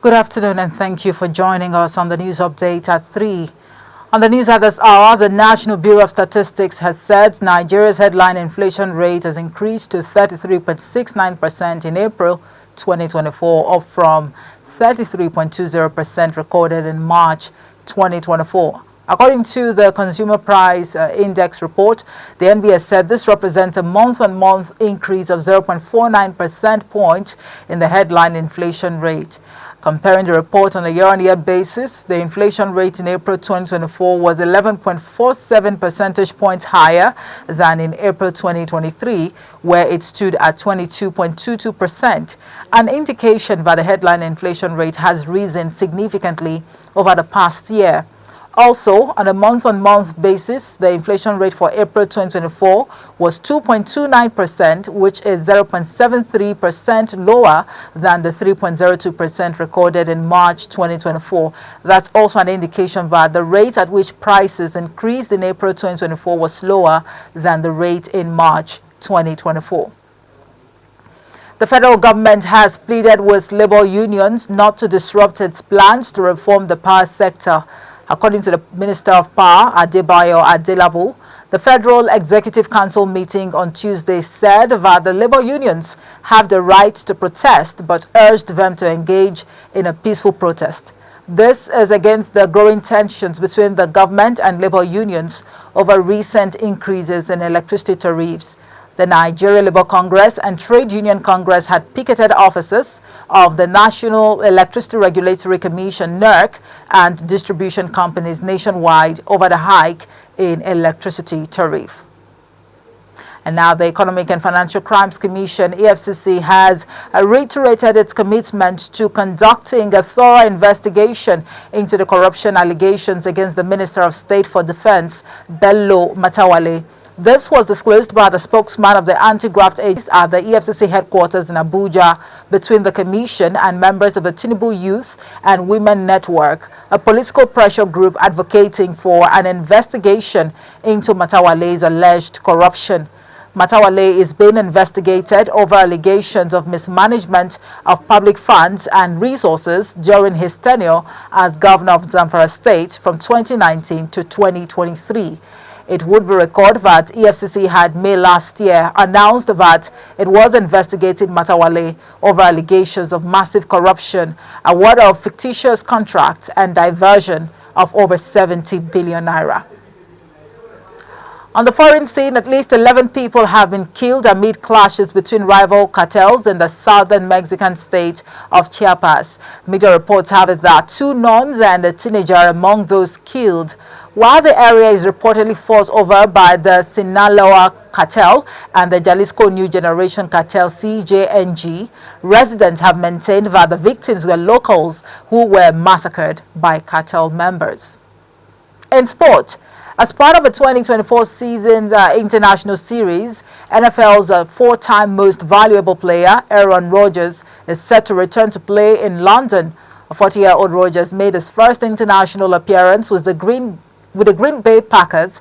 Good afternoon and thank you for joining us on the news update at 3. On the news at this hour, the National Bureau of Statistics has said Nigeria's headline inflation rate has increased to 33.69% in April 2024, up from 33.20% recorded in March 2024. According to the Consumer Price Index report, the NBS said this represents a month-on-month increase of 0.49 percentage points in the headline inflation rate. Comparing the report on a year-on-year basis, the inflation rate in April 2024 was 11.47 percentage points higher than in April 2023, where it stood at 22.22%, an indication that the headline inflation rate has risen significantly over the past year. Also, on a month-on-month basis, the inflation rate for April 2024 was 2.29%, which is 0.73% lower than the 3.02% recorded in March 2024. That's also an indication that the rate at which prices increased in April 2024 was lower than the rate in March 2024. The federal government has pleaded with labor unions not to disrupt its plans to reform the power sector. According to the Minister of Power, Adebayo Adelabu, the Federal Executive Council meeting on Tuesday said that the labor unions have the right to protest but urged them to engage in a peaceful protest. This is against the growing tensions between the government and labor unions over recent increases in electricity tariffs. The Nigeria Labour Congress and Trade Union Congress had picketed offices of the National Electricity Regulatory Commission (NERC) and distribution companies nationwide over the hike in electricity tariff. And now the Economic and Financial Crimes Commission (EFCC) has reiterated its commitment to conducting a thorough investigation into the corruption allegations against the Minister of State for Defense, Bello Matawalle. This was disclosed by the spokesman of the anti-graft agency at the EFCC headquarters in Abuja between the Commission and members of the Tinubu Youth and Women Network, a political pressure group advocating for an investigation into Matawalle's alleged corruption. Matawalle is being investigated over allegations of mismanagement of public funds and resources during his tenure as governor of Zamfara State from 2019 to 2023. It would be recorded that EFCC had May last year announced that it was investigating Matawalle over allegations of massive corruption, award of fictitious contracts, and diversion of over 70 billion naira. On the foreign scene, at least 11 people have been killed amid clashes between rival cartels in the southern Mexican state of Chiapas. Media reports have it that 2 nuns and a teenager are among those killed. While the area is reportedly fought over by the Sinaloa cartel and the Jalisco New Generation cartel CJNG, residents have maintained that the victims were locals who were massacred by cartel members. In sport, as part of the 2024 season's international series, NFL's 4-time most valuable player, Aaron Rodgers, is set to return to play in London. A 40-year-old Rodgers made his first international appearance with the Green Bay Packers